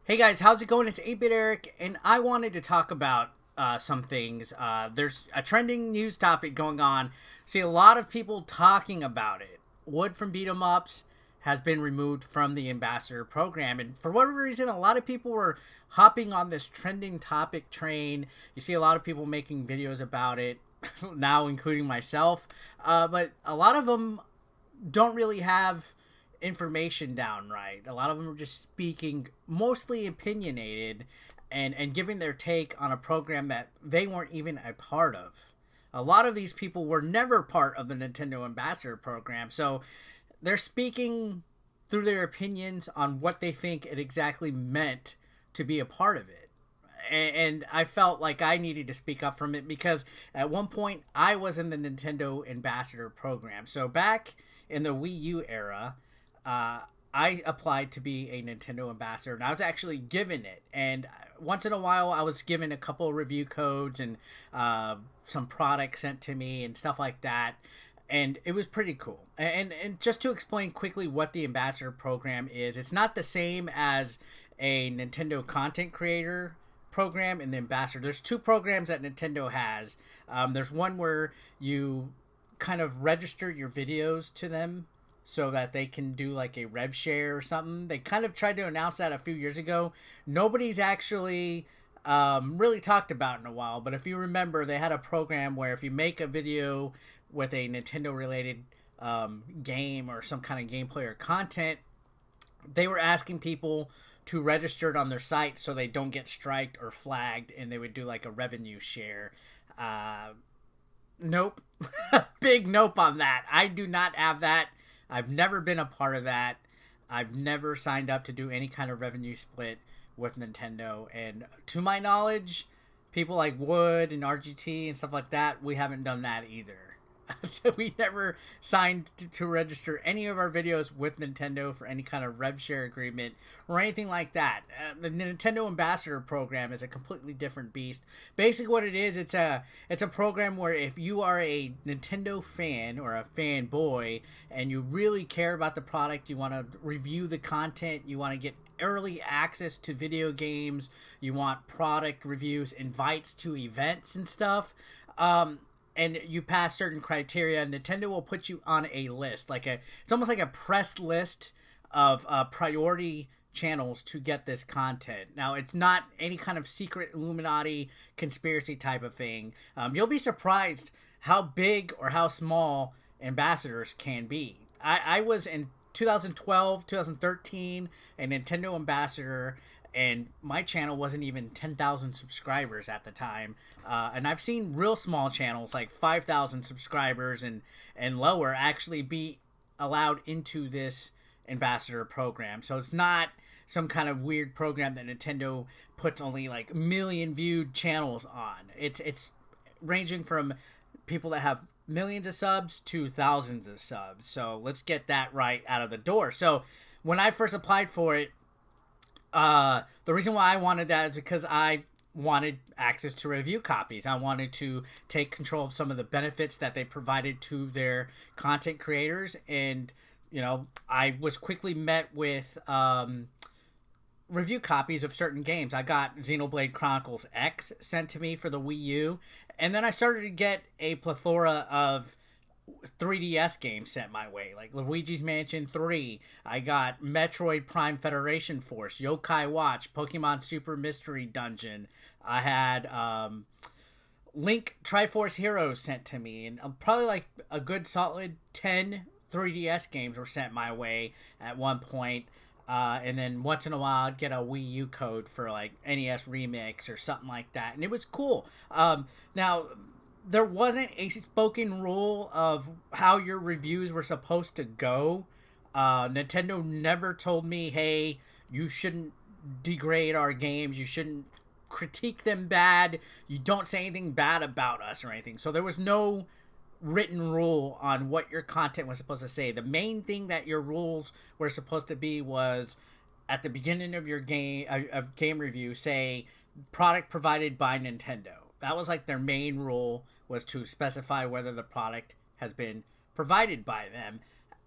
Hey guys, how's it going? It's 8-Bit Eric, and I wanted to talk about some things. There's a trending news topic going on. See a lot of people talking about it. Wood from Beatemups has been removed from the ambassador program, and for whatever reason, a lot of people were hopping on this trending topic train. You see a lot of people making videos about it now, including myself. But a lot of them don't really have information down right. A lot of them are just speaking mostly opinionated and giving their take on a program that they weren't even a part of. A lot of these people were never part of the Nintendo Ambassador program, so they're speaking through their opinions on what they think it exactly meant to be a part of it. And I felt like I needed to speak up from it because at one point I was in the Nintendo Ambassador program. So back in the Wii U era, I applied to be a Nintendo ambassador, and I was actually given it. And once in a while, I was given a couple of review codes and some products sent to me and stuff like that. And it was pretty cool. And just to explain quickly what the ambassador program is, it's not the same as a Nintendo content creator program and the ambassador. There's two programs that Nintendo has. There's one where you kind of register your videos to them so that they can do like a rev share or something. They kind of tried to announce that a few years ago. Nobody's actually really talked about it in a while, but if you remember, they had a program where if you make a video with a Nintendo related game or some kind of gameplay or content, they were asking people to register it on their site so they don't get striked or flagged, and they would do like a revenue share. Nope. Big nope on that. I do not have that. I've never been a part of that. I've never signed up to do any kind of revenue split with Nintendo. And to my knowledge, people like Wood and RGT and stuff like that, we haven't done that either. We never signed to register any of our videos with Nintendo for any kind of rev share agreement or anything like that. The Nintendo Ambassador program is a completely different beast. Basically what it is, it's a program where if you are a Nintendo fan or a fanboy and you really care about the product, you want to review the content, you want to get early access to video games, you want product reviews, invites to events and stuff, and you pass certain criteria, Nintendo will put you on a list. It's almost like a press list of priority channels to get this content. Now, it's not any kind of secret Illuminati conspiracy type of thing. You'll be surprised how big or how small ambassadors can be. I was in 2012, 2013, a Nintendo ambassador, and my channel wasn't even 10,000 subscribers at the time. And I've seen real small channels like 5,000 subscribers and lower actually be allowed into this ambassador program. So it's not some kind of weird program that Nintendo puts only like million viewed channels on. It's ranging from people that have millions of subs to thousands of subs. So let's get that right out of the door. So when I first applied for it, the reason why I wanted that is because I wanted access to review copies. I wanted to take control of some of the benefits that they provided to their content creators, and I was quickly met with review copies of certain games. I got Xenoblade Chronicles X sent to me for the Wii U, and then I started to get a plethora of 3DS games sent my way, like Luigi's Mansion 3. I got Metroid Prime Federation Force, Yokai Watch, Pokemon Super Mystery Dungeon. I had Link Triforce Heroes sent to me, and probably like a good solid 10 3DS games were sent my way at one point. And then once in a while I'd get a Wii U code for like NES Remix or something like that, and it was cool. Now, there wasn't a spoken rule of how your reviews were supposed to go. Nintendo never told me, hey, you shouldn't degrade our games, you shouldn't critique them bad, you don't say anything bad about us or anything. So there was no written rule on what your content was supposed to say. The main thing that your rules were supposed to be was at the beginning of your game review, say product provided by Nintendo. That was like their main rule, was to specify whether the product has been provided by them.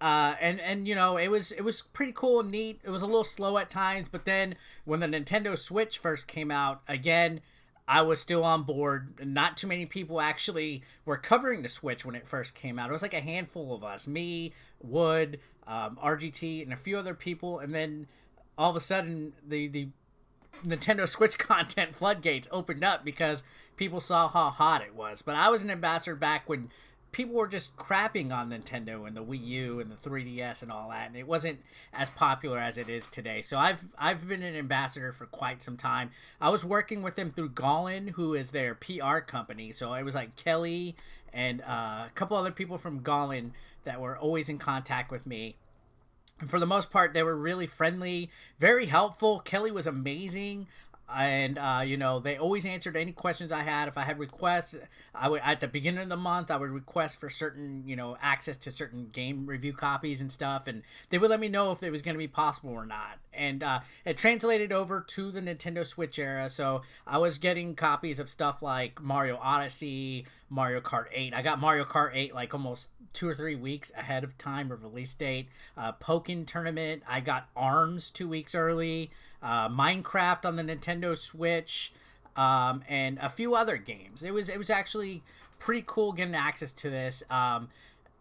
And you know, it was pretty cool and neat. It was a little slow at times, but then when the Nintendo Switch first came out, again, I was still on board. Not too many people actually were covering the Switch when it first came out. It was like a handful of us, me, Wood, RGT, and a few other people, and then all of a sudden the Nintendo Switch content floodgates opened up because people saw how hot it was. But I was an ambassador back when people were just crapping on Nintendo and the Wii U and the 3DS and all that, and it wasn't as popular as it is today. So I've been an ambassador for quite some time. I was working with them through Gollin, who is their PR company. So it was like Kelly and a couple other people from Gollin that were always in contact with me. And for the most part, they were really friendly, very helpful. Kelly was amazing. And, you know, they always answered any questions I had. If I had requests, I would, at the beginning of the month, I would request for certain, you know, access to certain game review copies and stuff. And they would let me know if it was going to be possible or not. And it translated over to the Nintendo Switch era. So I was getting copies of stuff like Mario Odyssey, Mario Kart 8. I got Mario Kart 8 like almost 2 or 3 weeks ahead of time of release date. Pokken Tournament, I got ARMS 2 weeks early. Minecraft on the Nintendo Switch, and a few other games. It was actually pretty cool getting access to this. And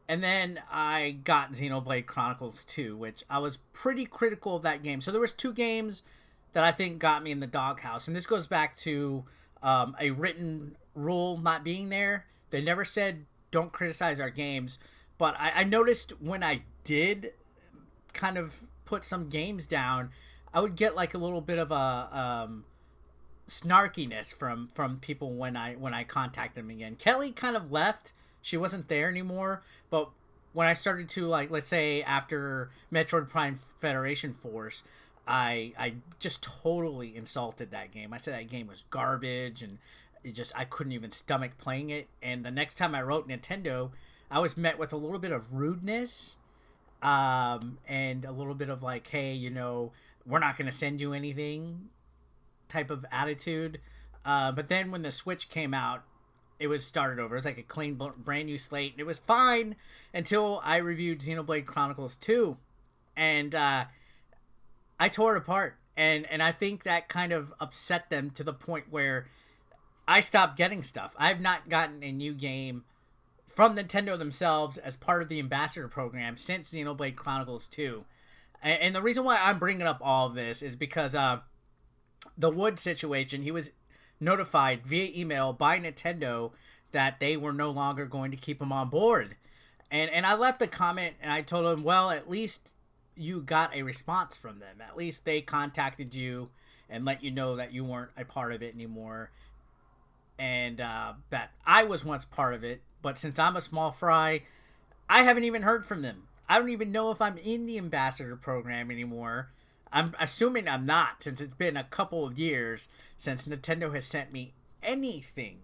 then I got Xenoblade Chronicles 2, which I was pretty critical of that game. So there was 2 games that I think got me in the doghouse, and this goes back to a written rule not being there. They never said don't criticize our games, but I noticed when I did kind of put some games down, I would get like a little bit of a snarkiness from people when I contacted them again. Kelly kind of left; she wasn't there anymore. But when I started to, like, let's say after Metroid Prime Federation Force, I just totally insulted that game. I said that game was garbage, and I couldn't even stomach playing it. And the next time I wrote Nintendo, I was met with a little bit of rudeness, and a little bit of like, hey, you know, we're not going to send you anything type of attitude. But then when the Switch came out, it was started over. It was like a clean, brand new slate. It was fine until I reviewed Xenoblade Chronicles 2. And I tore it apart. And I think that kind of upset them to the point where I stopped getting stuff. I've not gotten a new game from Nintendo themselves as part of the Ambassador program since Xenoblade Chronicles 2. And the reason why I'm bringing up all of this is because the Wood situation, he was notified via email by Nintendo that they were no longer going to keep him on board. And I left a comment and I told him, well, at least you got a response from them. At least they contacted you and let you know that you weren't a part of it anymore. And that I was once part of it. But since I'm a small fry, I haven't even heard from them. I don't even know if I'm in the ambassador program anymore. I'm assuming I'm not, since it's been a couple of years since Nintendo has sent me anything.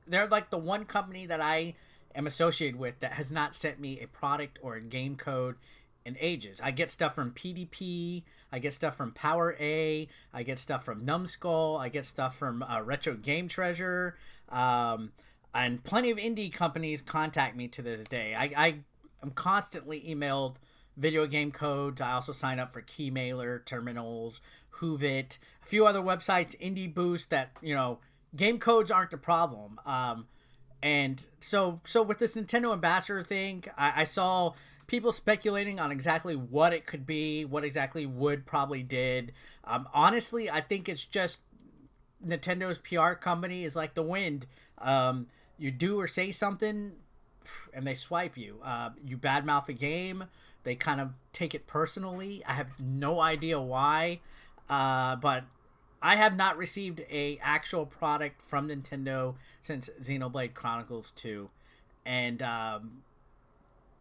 They're like the one company that I am associated with that has not sent me a product or a game code in ages. I get stuff from PDP, I get stuff from Power A, I get stuff from Numbskull, I get stuff from Retro Game Treasure, and plenty of indie companies contact me to this day. I'm constantly emailed video game codes. I also sign up for Keymailer, Terminals, Hooft, a few other websites, Indie Boost, that, you know, game codes aren't the problem. And so with this Nintendo Ambassador thing, I saw people speculating on exactly what it could be, what exactly Wood probably did. Honestly, I think it's just Nintendo's PR company is like the wind. You do or say something, and they swipe you. You badmouth a game, they kind of take it personally. I have no idea why, but I have not received a actual product from Nintendo since Xenoblade Chronicles 2, and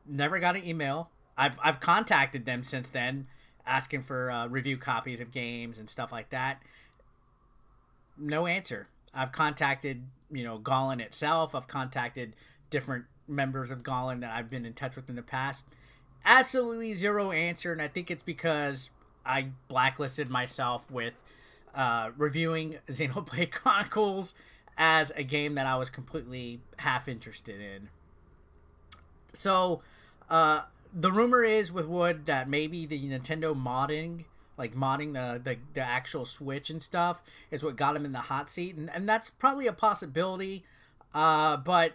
never got an email. I've contacted them since then, asking for review copies of games and stuff like that. No answer. I've contacted, you know, Gollin itself. I've contacted different members of Gollin that I've been in touch with in the past. Absolutely zero answer, and I think it's because I blacklisted myself with reviewing Xenoblade Chronicles as a game that I was completely half interested in. So the rumor is with Wood that maybe the Nintendo modding, like modding the actual Switch and stuff, is what got him in the hot seat, and that's probably a possibility. But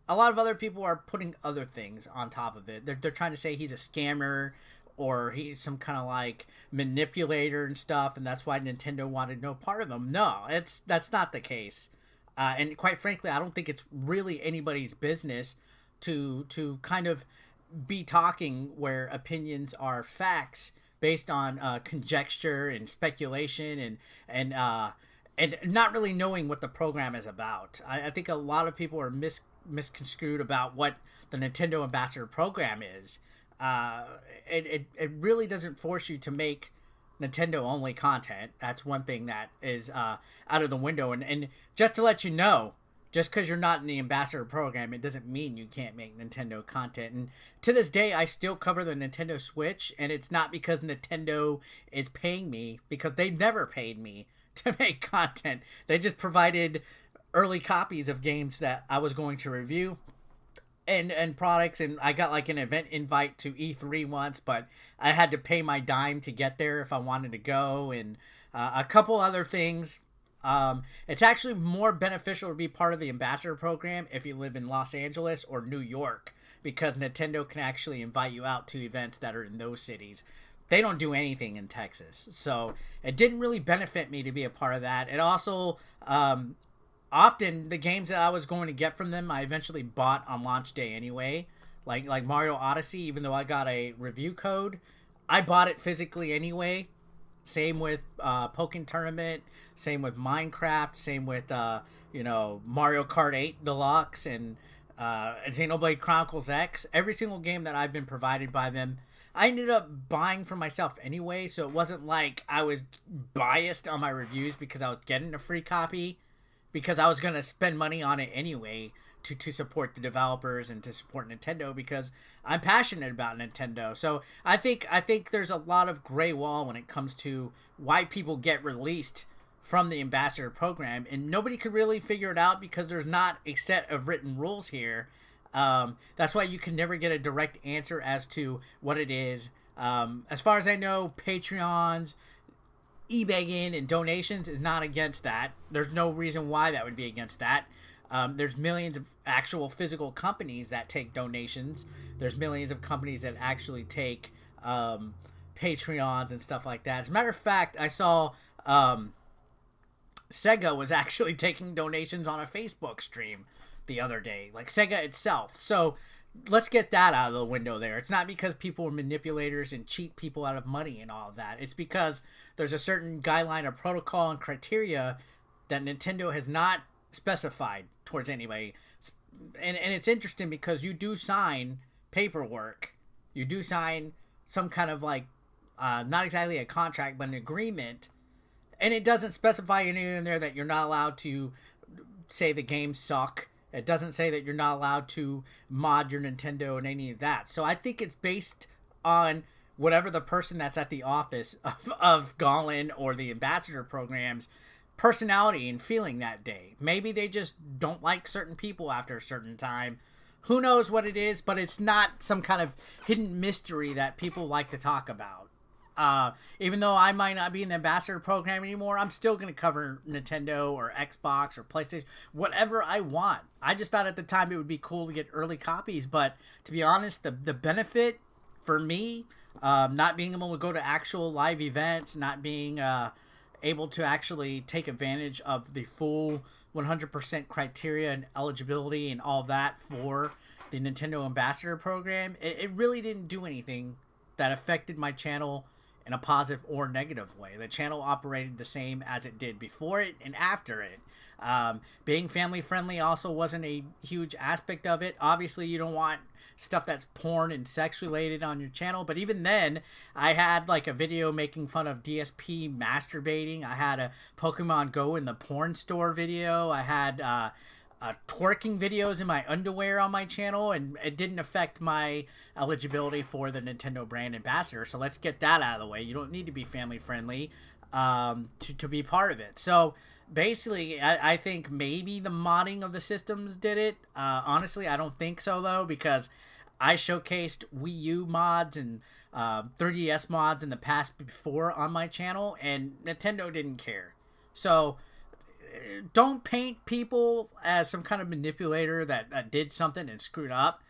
a lot of other people are putting other things on top of it. They're trying to say he's a scammer or he's some kind of like manipulator and stuff, and that's why Nintendo wanted no part of him. No, that's not the case. And quite frankly, I don't think it's really anybody's business to kind of be talking where opinions are facts based on conjecture and speculation and not really knowing what the program is about. I think a lot of people are misconstrued about what the Nintendo Ambassador program is. It really doesn't force you to make Nintendo only content. That's one thing that is out of the window. And just to let you know, just because you're not in the Ambassador program, it doesn't mean you can't make Nintendo content. And to this day, I still cover the Nintendo Switch, and it's not because Nintendo is paying me, because they never paid me to make content. They just provided early copies of games that I was going to review and products, and I got like an event invite to E3 once, but I had to pay my dime to get there if I wanted to go, and a couple other things. It's actually more beneficial to be part of the Ambassador program if you live in Los Angeles or New York, because Nintendo can actually invite you out to events that are in those cities. They don't do anything in Texas, so it didn't really benefit me to be a part of that. It also, often the games that I was going to get from them, I eventually bought on launch day anyway. Like Mario Odyssey, even though I got a review code, I bought it physically anyway. Same with Pokken Tournament, same with Minecraft, same with Mario Kart 8 Deluxe and Xenoblade Chronicles X. Every single game that I've been provided by them, I ended up buying for myself anyway, so it wasn't like I was biased on my reviews because I was getting a free copy, because I was going to spend money on it anyway to support the developers and to support Nintendo, because I'm passionate about Nintendo. So I think there's a lot of gray wall when it comes to why people get released from the Ambassador program, and nobody could really figure it out because there's not a set of written rules here. That's why you can never get a direct answer as to what it is. As far as I know, Patreons, eBay and donations is not against that. There's no reason why that would be against that. There's millions of actual physical companies that take donations. There's millions of companies that actually take Patreons and stuff like that. As a matter of fact, I saw Sega was actually taking donations on a Facebook stream the other day, like Sega itself. So let's get that out of the window there. It's not because people are manipulators and cheat people out of money and all of that. It's because there's a certain guideline or protocol and criteria that Nintendo has not specified towards anybody. And it's interesting because you do sign paperwork. You do sign some kind of like, not exactly a contract, but an agreement. And it doesn't specify anything in there that you're not allowed to say the games suck. It doesn't say that you're not allowed to mod your Nintendo and any of that. So I think it's based on whatever the person that's at the office of Gollin or the Ambassador programs personality and feeling that day. Maybe they just don't like certain people after a certain time. Who knows what it is, but it's not some kind of hidden mystery that people like to talk about. Even though I might not be in the Ambassador program anymore, I'm still going to cover Nintendo or Xbox or PlayStation, whatever I want. I just thought at the time it would be cool to get early copies, but to be honest, the benefit for me, not being able to go to actual live events, not being able to actually take advantage of the full 100% criteria and eligibility and all that for the Nintendo Ambassador program, it really didn't do anything that affected my channel in a positive or negative way. The channel operated the same as it did before it and after it. Being family friendly also wasn't a huge aspect of it. Obviously, you don't want stuff that's porn and sex related on your channel, but even then, I had like a video making fun of DSP masturbating. I had a Pokemon Go in the porn store video. I had twerking videos in my underwear on my channel, and it didn't affect my eligibility for the Nintendo brand ambassador. So let's get that out of the way. You don't need to be family friendly to be part of it. So basically, I think maybe the modding of the systems did it. Honestly, I don't think so though, because I showcased Wii U mods and 3DS mods in the past before on my channel, and Nintendo didn't care. So don't paint people as some kind of manipulator that did something and screwed up.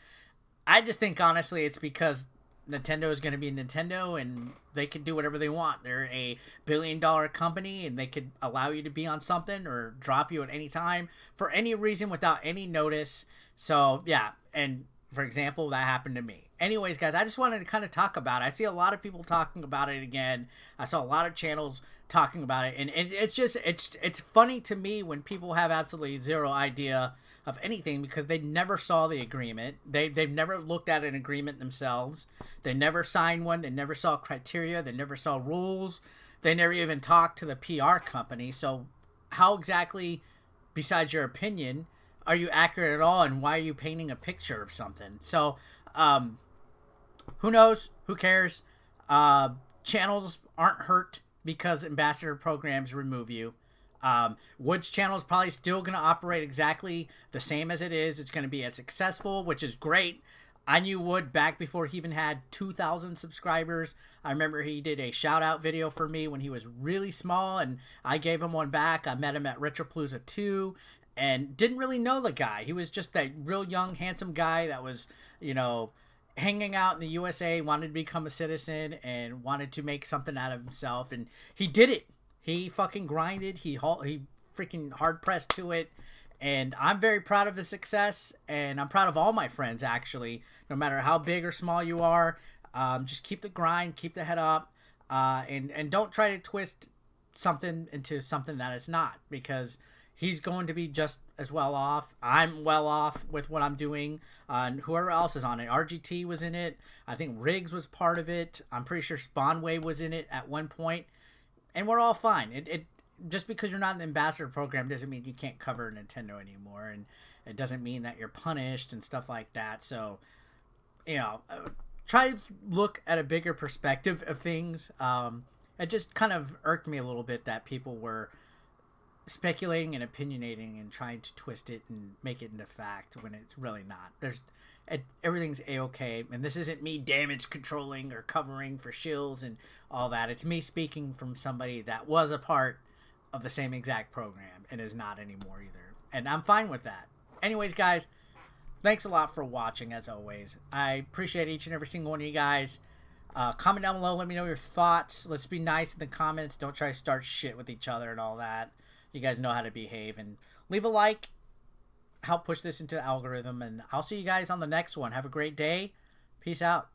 I just think honestly it's because Nintendo is going to be Nintendo and they can do whatever they want. They're a billion-dollar company and they could allow you to be on something or drop you at any time for any reason without any notice. So yeah, and for example, that happened to me. Anyways, guys, I just wanted to kind of talk about it. I see a lot of people talking about it again. I saw a lot of channels talking about it, and it's funny to me when people have absolutely zero idea of anything because they never saw the agreement. They've never looked at an agreement themselves. They never signed one. They never saw criteria. They never saw rules. They never even talked to the PR company. So how exactly, besides your opinion, are you accurate at all, and why are you painting a picture of something? So who knows? Who cares? Channels aren't hurt because ambassador programs remove you. Wood's channel is probably still going to operate exactly the same as it is. It's going to be as successful, which is great. I knew Wood back before he even had 2,000 subscribers. I remember he did a shout out video for me when he was really small, and I gave him one back. I met him at Retropalooza 2 and didn't really know the guy. He was just that real young, handsome guy that was, you know, hanging out in the USA, wanted to become a citizen and wanted to make something out of himself. And he did it. He fucking grinded. He freaking hard pressed to it. And I'm very proud of his success. And I'm proud of all my friends, actually. No matter how big or small you are, just keep the grind, keep the head up. And don't try to twist something into something that it's not. Because he's going to be just as well off. I'm well off with what I'm doing. And whoever else is on it. RGT was in it. I think Riggs was part of it. I'm pretty sure Spawnwave was in it at one point. And we're all fine. It just because you're not in the ambassador program doesn't mean you can't cover Nintendo anymore. And it doesn't mean that you're punished and stuff like that. So, you know, try to look at a bigger perspective of things. It just kind of irked me a little bit that people were speculating and opinionating and trying to twist it and make it into fact when it's really not. Everything's a-okay, and this isn't me damage controlling or covering for shills and all that. It's me speaking from somebody that was a part of the same exact program and is not anymore either, and I'm fine with that. Anyways, guys, thanks a lot for watching. As always, I appreciate each and every single one of you guys. Comment down below, let me know your thoughts. Let's be nice in the comments. Don't try to start shit with each other and all that. You guys know how to behave, and leave a like. Help push this into the algorithm, and I'll see you guys on the next one. Have a great day. Peace out.